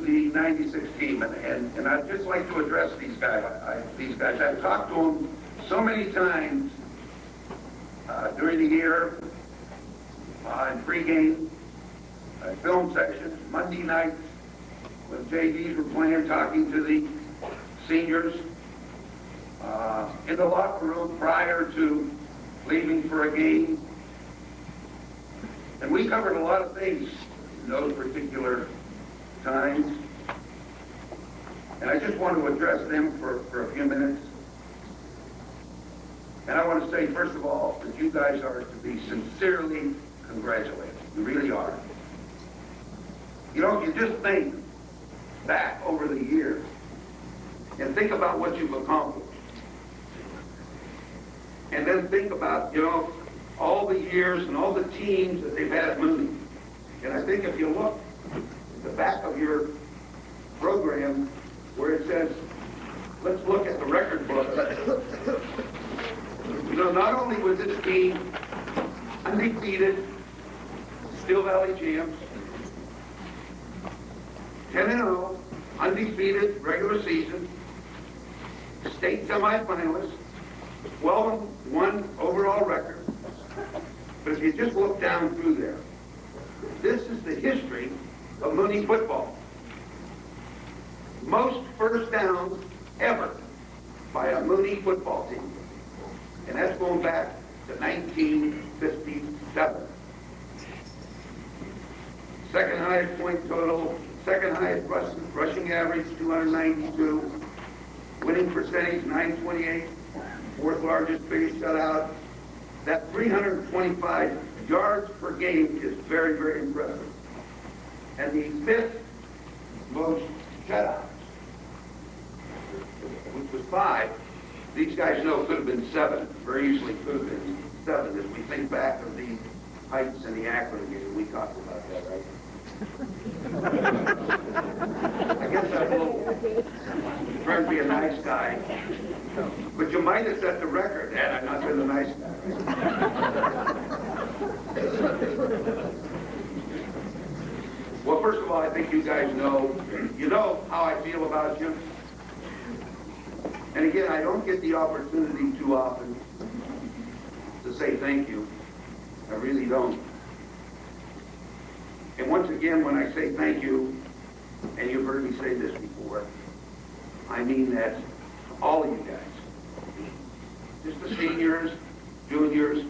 the 96 team, and I'd just like to address these guys. I've talked to them so many times during the year, in pregame, film sessions, Monday nights, when JVs were playing, talking to the seniors, in the locker room prior to leaving for a game. And we covered a lot of things in those particular times. And I just want to address them for a few minutes. And I want to say, first of all, that you guys are to be sincerely congratulated. You really are. You know, you just think back over the years and think about what you've accomplished. And then think about, you know, all the years and all the teams that they've had at Mooney. And I think if you look at the back of your program where it says, let's look at the record book. You know, not only was this team undefeated, Steel Valley champs, 10-0, undefeated regular season, state semifinalists, 12-1 overall record. But if you just look down through there, this is the history of Mooney football. Most first downs ever by a Mooney football team. And that's going back to 1957. Second highest point total, second highest rushing average, 292. Winning percentage, 928. Fourth largest biggest shutout. That 325 yards per game is very, very impressive. And the fifth most shutouts, which was 5. These guys know could have been 7. Very easily could have been 7 as we think back of the Heights and the Akron game. We talked about that, right? I guess I'm a little trying to be a nice guy. But you might have set the record, and I've not been a nice guy. Well, first of all, I think you guys know, how I feel about you. And again, I don't get the opportunity too often to say thank you. I really don't. And once again, when I say thank you, and you've heard me say this before, I mean that to all of you guys. Just the seniors, juniors,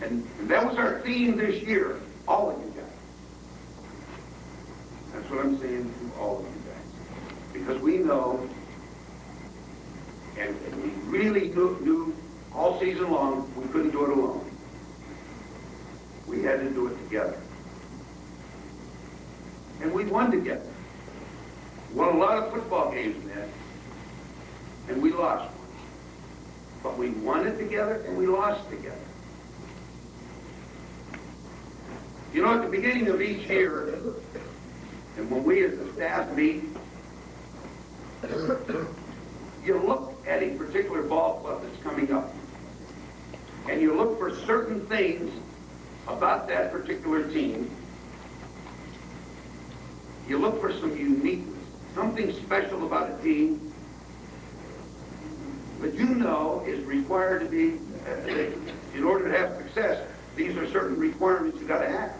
and that was our theme this year, all of you guys. That's what I'm saying to all of you guys. Because we know, and we really knew all season long, we couldn't do it alone. We had to do it together. And we won together. Won a lot of football games then, and we lost one. But we won it together and we lost together. You know, at the beginning of each year, and when we as a staff meet, you look at a particular ball club that's coming up, and you look for certain things about that particular team. You look for some uniqueness, something special about a team that you know is required to be, in order to have success, these are certain requirements you got to have.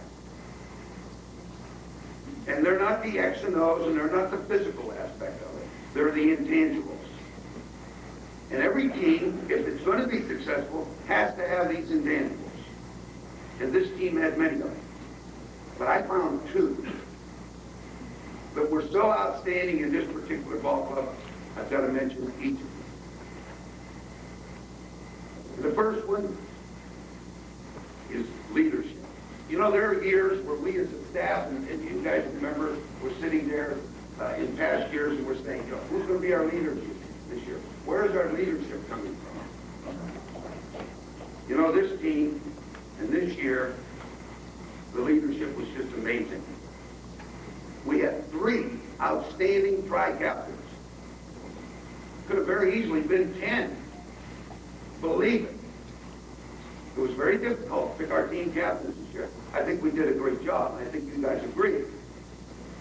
And they're not the X and O's, and they're not the physical aspect of it. They're the intangibles. And every team, if it's going to be successful, has to have these intangibles. And this team had many of them. But I found 2 that were so outstanding in this particular ball club, I've got to mention each of them. The first one is leadership. You know, there are years where we as a staff, and you guys remember, we're sitting there in past years and we're saying, who's going to be our leadership this year? Where is our leadership coming from? You know, this team and this year, the leadership was just amazing. We had 3 outstanding tri-captains. Could have very easily been 10. Believe it. It was very difficult to pick our team captains this year. I think we did a great job. I think you guys agree.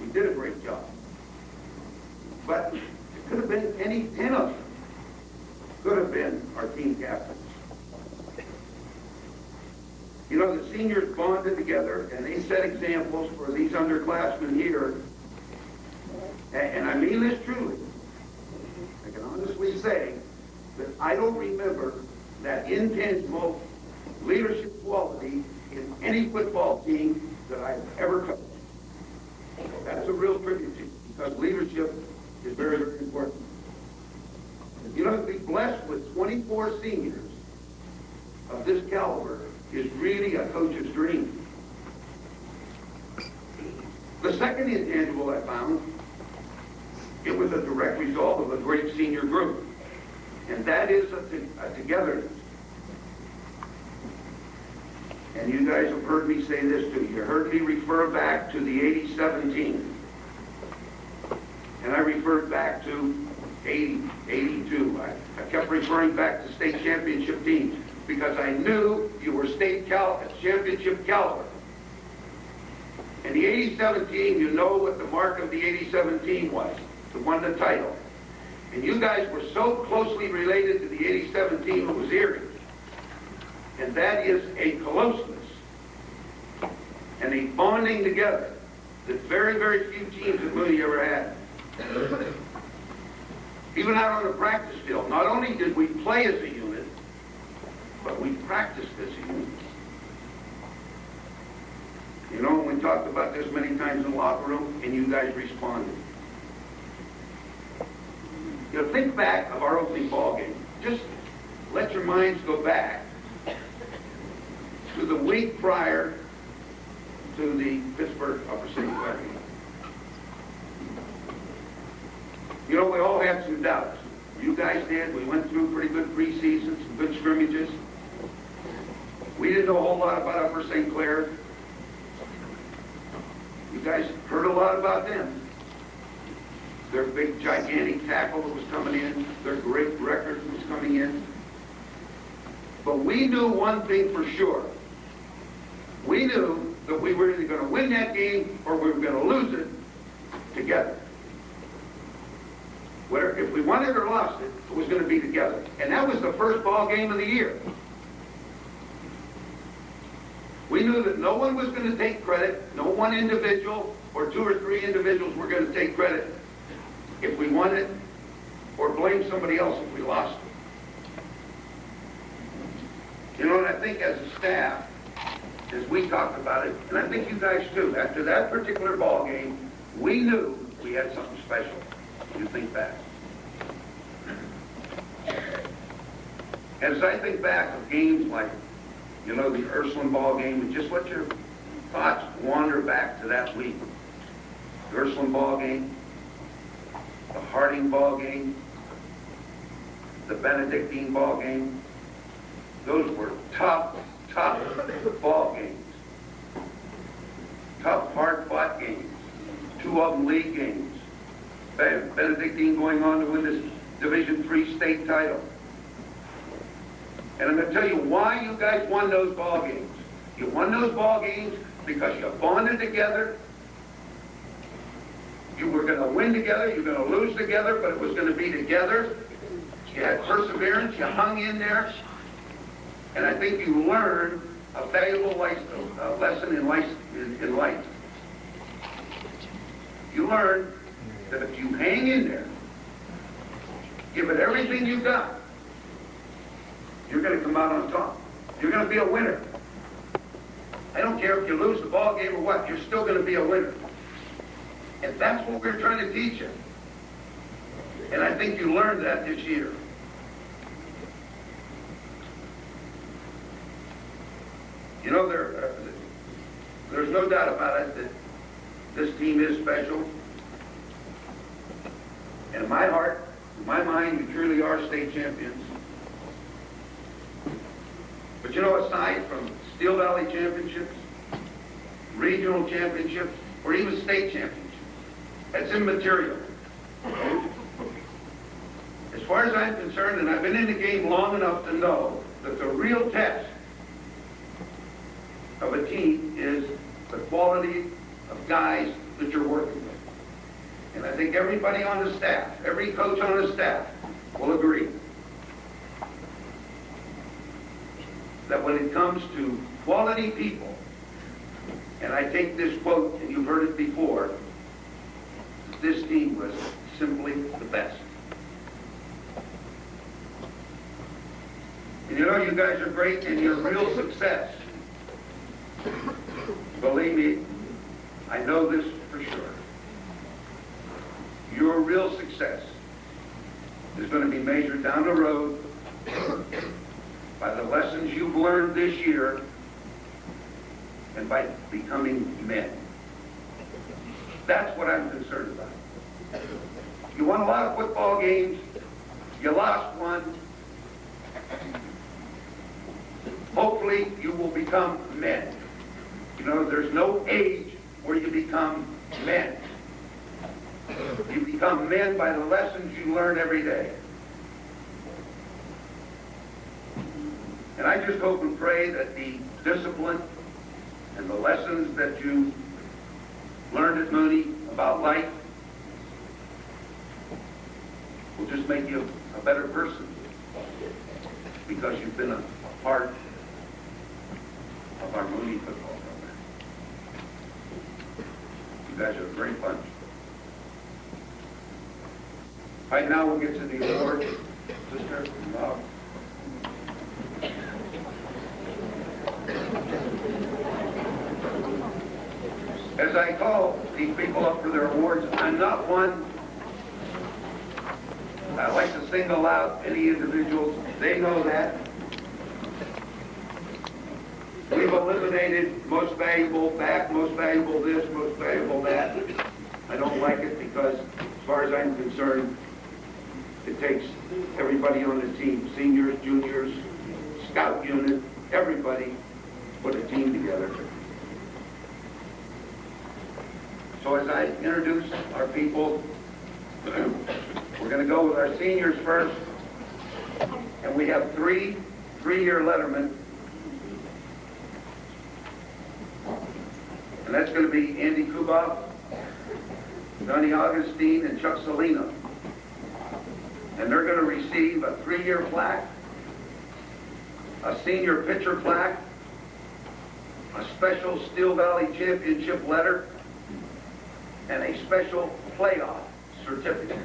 We did a great job. You know, the seniors bonded together, and they set examples for these underclassmen here. And I mean this truly. I can honestly say that I don't remember that intangible leadership quality in any football team that I've ever coached. That's a real tribute to you, because leadership is very, very important. You know, to be blessed with 24 seniors of this caliber is really a coach's dream. The second intangible I found, it was a direct result of a great senior group, and that is a togetherness. And you guys have heard me say this too. You heard me refer back to the 87 team. And I referred back to 80, 82. I kept referring back to state championship teams because I knew you were championship caliber. And the 87 team, you know what the mark of the 87 team was, to win the title. And you guys were so closely related to the 87 team, it was eerie. And that is a closeness and a bonding together that very, very few teams in Mooney ever had. Even out on the practice field, not only did we play as a unit, but we practiced as a unit. You know, we talked about this many times in the locker room, and you guys responded. You know, think back of our opening ball game. Just let your minds go back to the week prior to the Pittsburgh Upper St. Clair game. You know, we all had some doubts. You guys did. We went through pretty good preseasons, some good scrimmages. We didn't know a whole lot about Upper St. Clair. You guys heard a lot about them. Their big, gigantic tackle that was coming in, their great record was coming in. But we knew one thing for sure. We knew that we were either going to win that game or we were going to lose it together. Whether, if we won it or lost it, it was going to be together. And that was the first ball game of the year. We knew that no one was going to take credit, no one individual or two or three individuals were going to take credit if we won it, or blame somebody else if we lost it. You know, and I think as a staff, as we talked about it, and I think you guys too, after that particular ball game, we knew we had something special. You think back. As I think back of games like, you know, the Ursuline ball game, and just let your thoughts wander back to that week. The Ursuline ball game, the Harding ball game, the Benedictine ball game. Those were tough ball games. Tough, hard-fought games. Two of them league games. Benedictine going on to win this Division III state title. And I'm going to tell you why you guys won those ball games. You won those ball games because you bonded together. You were going to win together, you were going to lose together, but it was going to be together. You had perseverance, you hung in there. And I think you learned a valuable lesson in life. You learned that if you hang in there, give it everything you got, you're going to come out on top. You're going to be a winner. I don't care if you lose the ball game or what, you're still going to be a winner. And that's what we're trying to teach you. And I think you learned that this year. You know, there's no doubt about it that this team is special. And in my heart, in my mind, you truly are state champions. But you know, aside from Steel Valley championships, regional championships, or even state championships, that's immaterial. As far as I'm concerned, and I've been in the game long enough to know that the real test of a team is the quality of guys that you're working with. And I think everybody on the staff, every coach on the staff will agree. that when it comes to quality people, and I take this quote, and you've heard it before, this team was simply the best. And you know, you guys are great, and your real success, believe me, I know this for sure, your real success is going to be measured down the road by the lessons you've learned this year and by becoming men. That's what I'm concerned about. You won a lot of football games. You lost one. Hopefully you will become men. You know, there's no age where you become men. You become men by the lessons you learn every day. And I just hope and pray that the discipline and the lessons that you learned at Mooney about life will just make you a better person because you've been a part of our Mooney football program. You guys are a great bunch. Right now we'll get to the award. Sister, Bob. As I call these people up for their awards, I'm not one. I like to single out any individuals. They know that. We've eliminated most valuable back, most valuable this, most valuable that. I don't like it because, as far as I'm concerned, it takes everybody on the team, seniors, juniors, scout unit, everybody, to put a team together. So as I introduce our people, we're going to go with our seniors first, and we have three-year lettermen, and that's going to be Andy Kuboff, Johnny Augustine, and Chuck Salino. And they're going to receive a 3-year plaque, a senior pitcher plaque, a special Steel Valley Championship letter, and a special playoff certificate.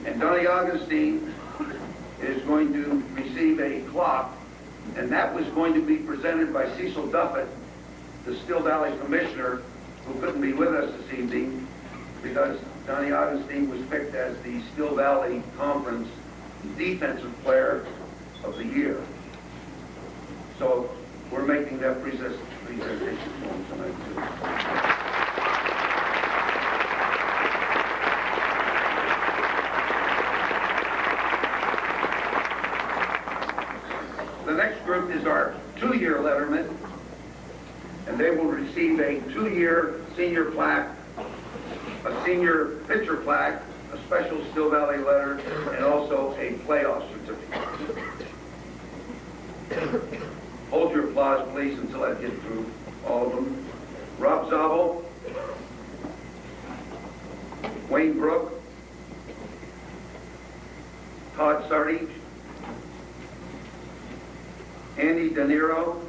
And Donnie Augustine is going to receive a clock, and that was going to be presented by Cecil Duffett, the Steel Valley Commissioner, who couldn't be with us this evening because Donnie Augustine was picked as the Steel Valley Conference Defensive Player of the Year. So we're making that presentation for him tonight too. The next group is our 2-year letterman, and they will receive a 2-year senior plaque, a senior pitcher plaque, a special Steel Valley letter, and also a playoff certificate. Hold your applause, please, until I get through all of them. Rob Zabel, Wayne Brook, Todd Sardich, Andy De Niro,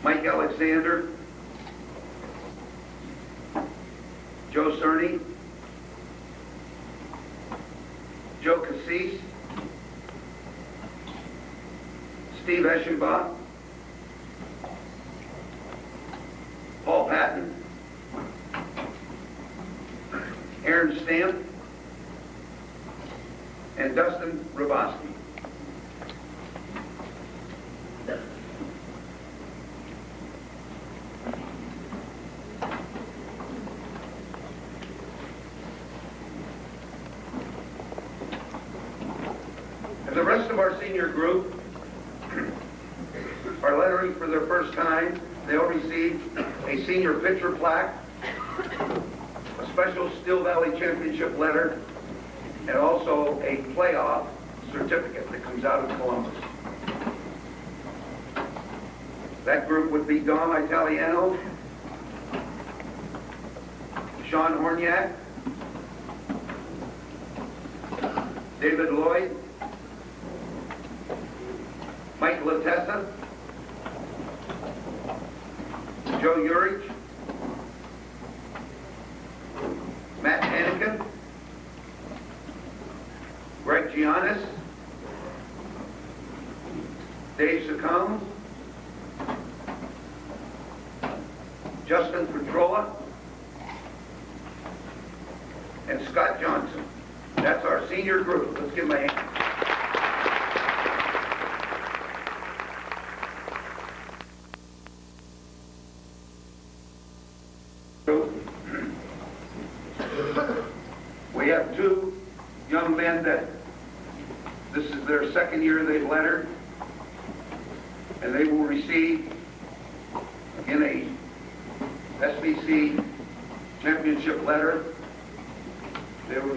Mike Alexander, Joe Cerny, Joe Cassis, Steve Eschenbach, Paul Patton, Aaron Stamp, and Dustin Roboski. And the rest of our senior group are lettering for their first time. They'll receive a senior pitcher plaque, a special Steel Valley Championship letter, and also a playoff certificate that comes out of Columbus. That group would be Dom Italiano, Sean Horniak, David Lloyd, Mike Latessa, Joe Urich, Matt Hannigan, Greg Giannis, Dave Saccone, Justin Petrola, and Scott Johnson. That's our senior group. Let's give them a hand. We have two young men that this is their second year they've lettered, and they will receive in a SBC championship letter. They will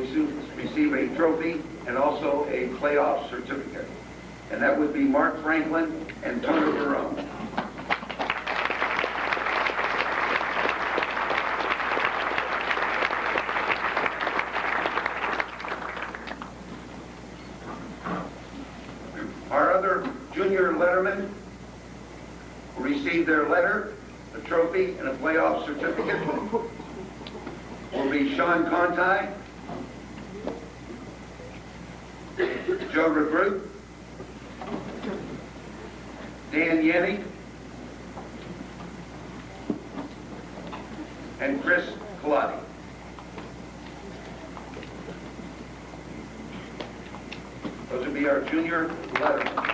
receive a trophy and also a playoff certificate. And that would be Mark Franklin and Tony Barone. Our other junior lettermen will receive their letter, a trophy, and a playoff certificate. Will be Sean Conti, Joe Recruit, Dan Yenny, and Chris Colati. Those would be our junior lettermen.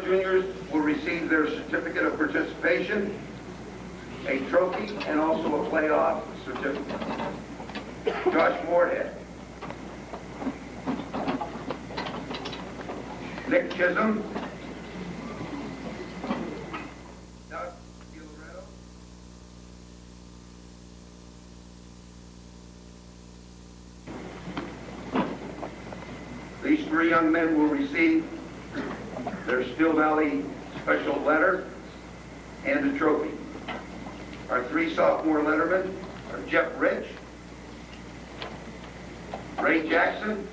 Juniors will receive their certificate of participation, a trophy, and also a playoff certificate. Josh Moorhead, Nick Chisholm, Doug Giloretto, these three young men will receive their Still Valley special letter and a trophy. Our three sophomore lettermen are Jeff Rich, Ray Jackson,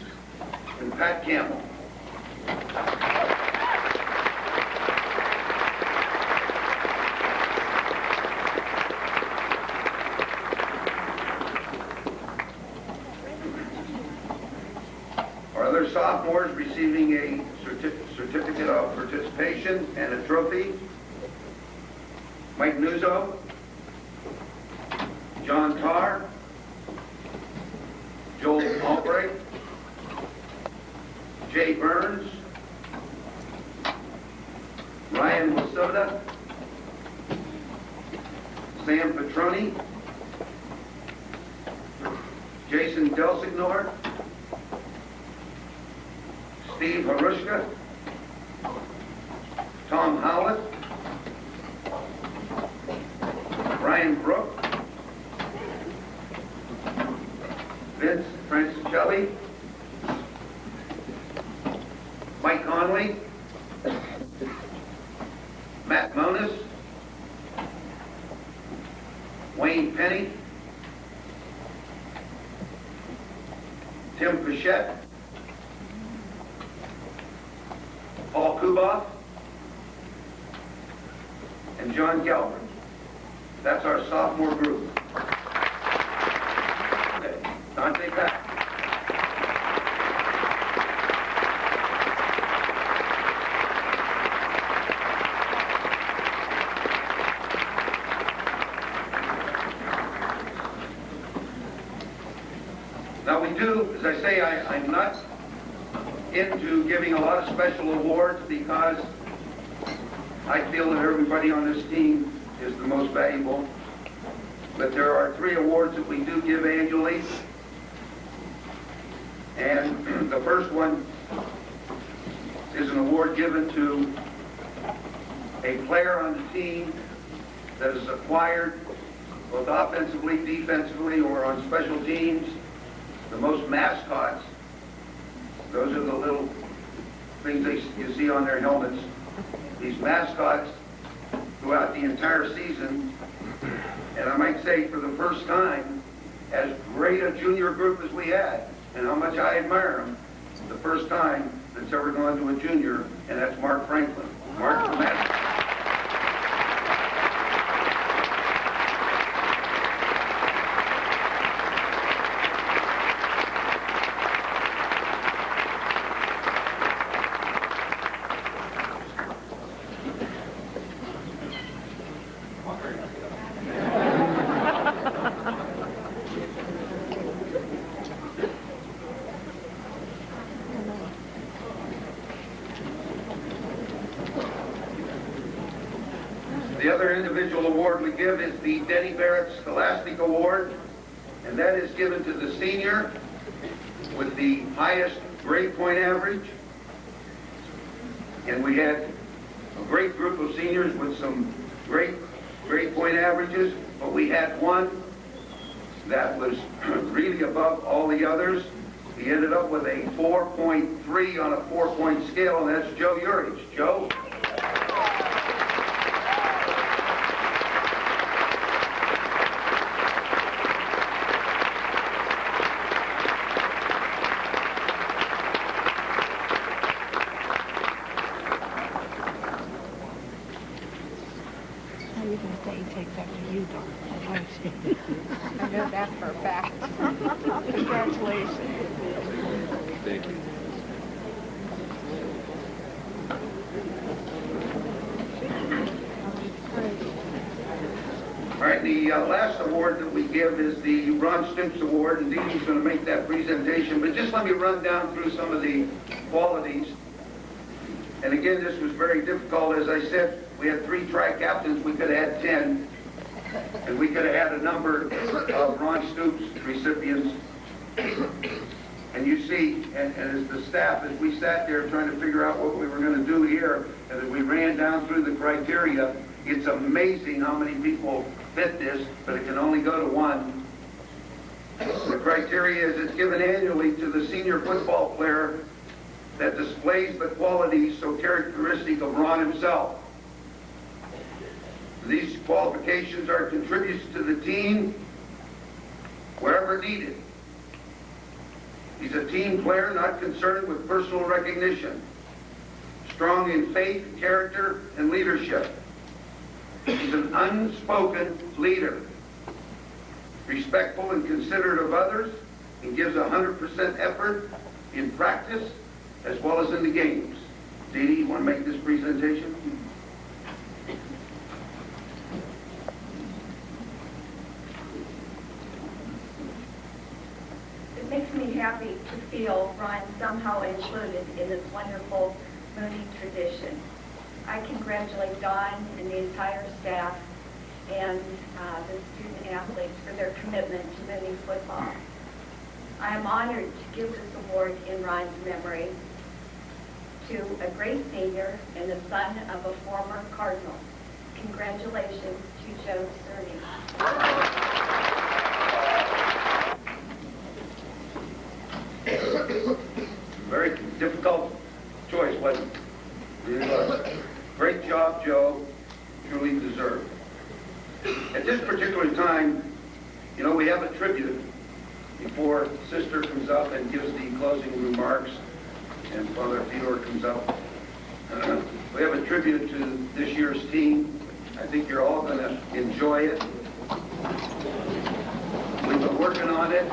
and Pat Campbell. Our other sophomores receiving a certificate of participation and a trophy: Mike Nuzzo, John Tarr, Joel Albright, Jay Burns, Ryan Lasoda, Sam Petroni, Jason Delsignor, Steve Harushka, Tom Howlett, Brian Brook, Vince Francicelli, Mike Conley, Matt Monis, Wayne Penny, Tim Pichette, Paul Kuboff, and John Galbraith. That's our sophomore group. Okay, Dante Pack. Now we do, as I say, I'm not into giving a lot of special awards because I feel that everybody on this team is the most valuable. But there are 3 awards that we do give annually. And the first one is an award given to a player on the team that has acquired, both offensively, defensively, or on special teams, the most mascots. Those are the little things you see on their helmets. These mascots throughout the entire season. And I might say for the first time, as great a junior group as we had, and how much I admire them, the first time that's ever gone to a junior, and that's Mark Franklin. Mark, from that. The other individual award we give is the Denny Barrett Scholastic Award, and that is given to the senior with the highest grade point average. And we had a great group of seniors with some great grade point averages, but we had one that was really above all the others. He ended up with a 4.3 on a 4-point scale, and that's Joe Urich. Joe? You can say he takes after you, don't. I know that for a fact. Congratulations. Thank you. All right, the last award that we give is the Ron Stoops Award, and Dee Dee's going to make that presentation, but just let me run down through some of the qualities. And again, this was very difficult. As I said, we had 3 track captains. We could have had 10. And we could have had a number of Ron Stoops recipients. And you see, and as the staff, as we sat there trying to figure out what we were going to do here, and as we ran down through the criteria, it's amazing how many people fit this, but it can only go to one. The criteria is it's given annually to the senior football player that displays the qualities so characteristic of Ron himself. These qualifications are contributes to the team wherever needed. He's a team player, not concerned with personal recognition. Strong in faith, character, and leadership. He's an unspoken leader. Respectful and considerate of others, and gives 100% effort in practice as well as in the games. Dee Dee, you want to make this presentation? It makes me happy to feel Ron somehow included in this wonderful Mooney tradition. I congratulate Don and the entire staff and the student athletes for their commitment to Mooney football. I am honored to give this award in Ron's memory to a great senior and the son of a former Cardinal. Congratulations to Joe Cerny. Very difficult choice, wasn't it? Really was. Great job, Joe. Truly deserved. At this particular time, you know, we have a tribute before Sister comes up and gives the closing remarks, and Father Theodore comes up. We have a tribute to this year's team. I think you're all going to enjoy it. We've been working on it.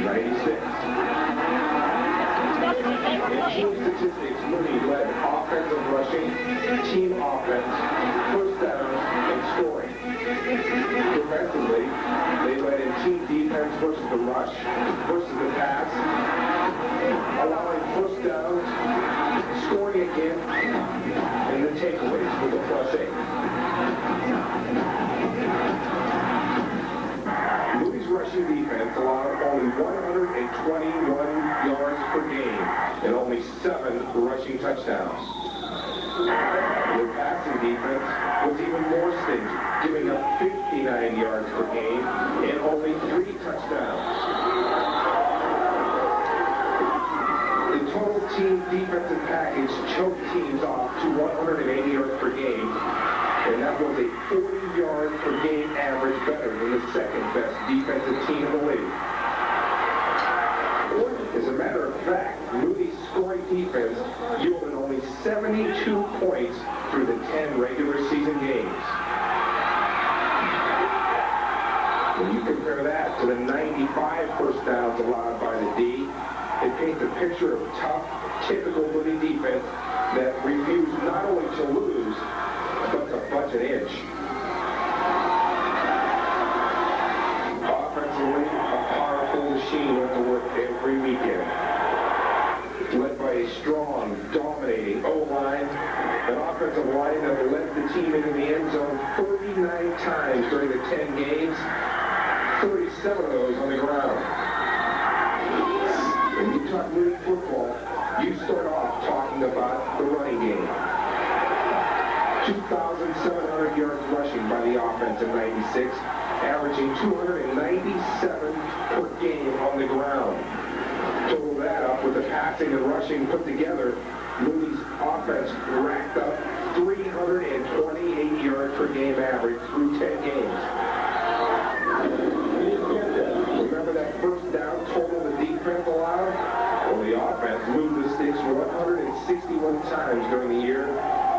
96. In team statistics, Mooney led offensive rushing, team offense, first downs, and scoring. Defensively, they led in team defense versus the rush, versus the pass, allowing first downs, scoring again, and the takeaways with a +8. Mooney's rushing defense allowed only 121 yards per game and only 7 rushing touchdowns. Their passing defense was even more stingy, giving up 59 yards per game and only 3 touchdowns. The total team defensive package choked teams off to 180 yards per game, and that was a 40-yard per game average better than the second best defensive team in the league. As a matter of fact, Mooney's scoring defense yielded only 72 points through the 10 regular season games. When you compare that to the 95 first downs allowed by the D, it paints a picture of tough, typical Mooney defense that refused not only to lose, but to budge an inch. Offensively, a powerful machine went to work every weekend. Led by a strong, dominating O-line, an offensive line that led the team into the end zone 39 times during the 10 games, 37 of those on the ground. When you talk Mooney football, you start off talking about the running game. 2,700 yards rushing by the offense in 96, averaging 297 per game on the ground. Total that up with the passing and rushing put together, Mooney's offense racked up 328 yards per game average through 10 games. Remember that first down total the defense allowed? Well, the offense moved the sticks 161 times during the year,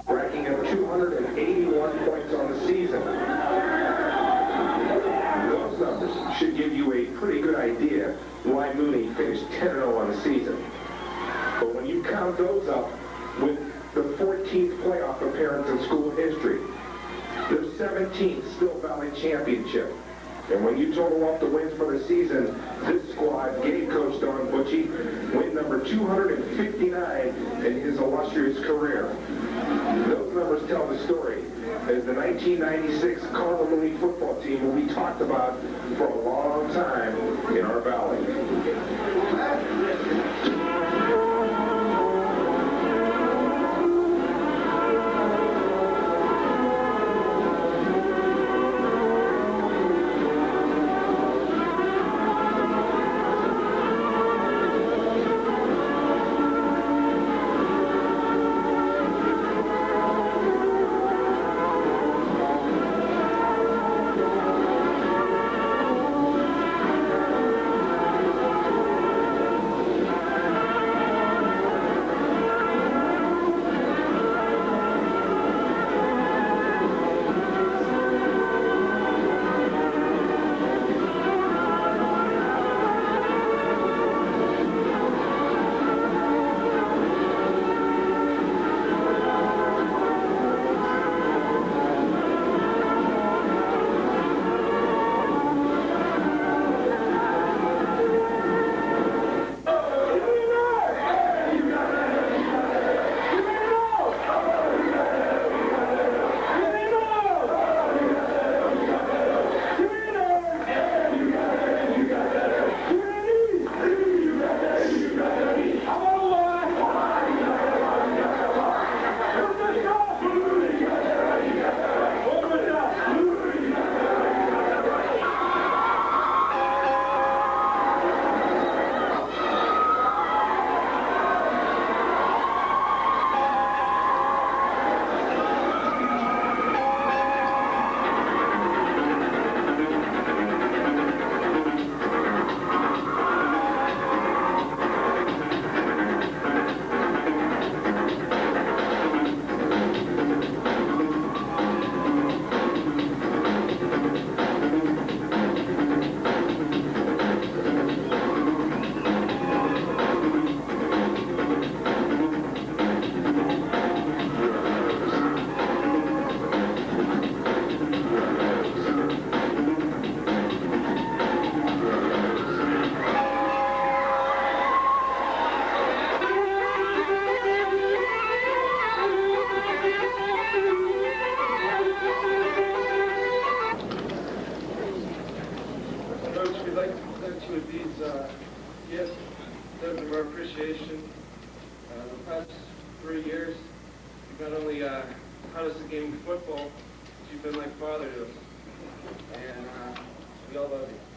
racking up 281 points on the season. Those numbers should give you a pretty good idea why Mooney finished 10-0 on the season. But when you count those up with the 14th playoff appearance in school history, their 17th Still Valley Championship, and when you total up the wins for the season, this squad gave Coach Don Bucci win number 259 in his illustrious career. Those numbers tell the story, as the 1996 Cardinal Mooney football team will be talked about for a long time in our valley. Yes, token of our appreciation. The past 3 years, you've not only taught us the game of football, but you've been like father to us. And we all love you.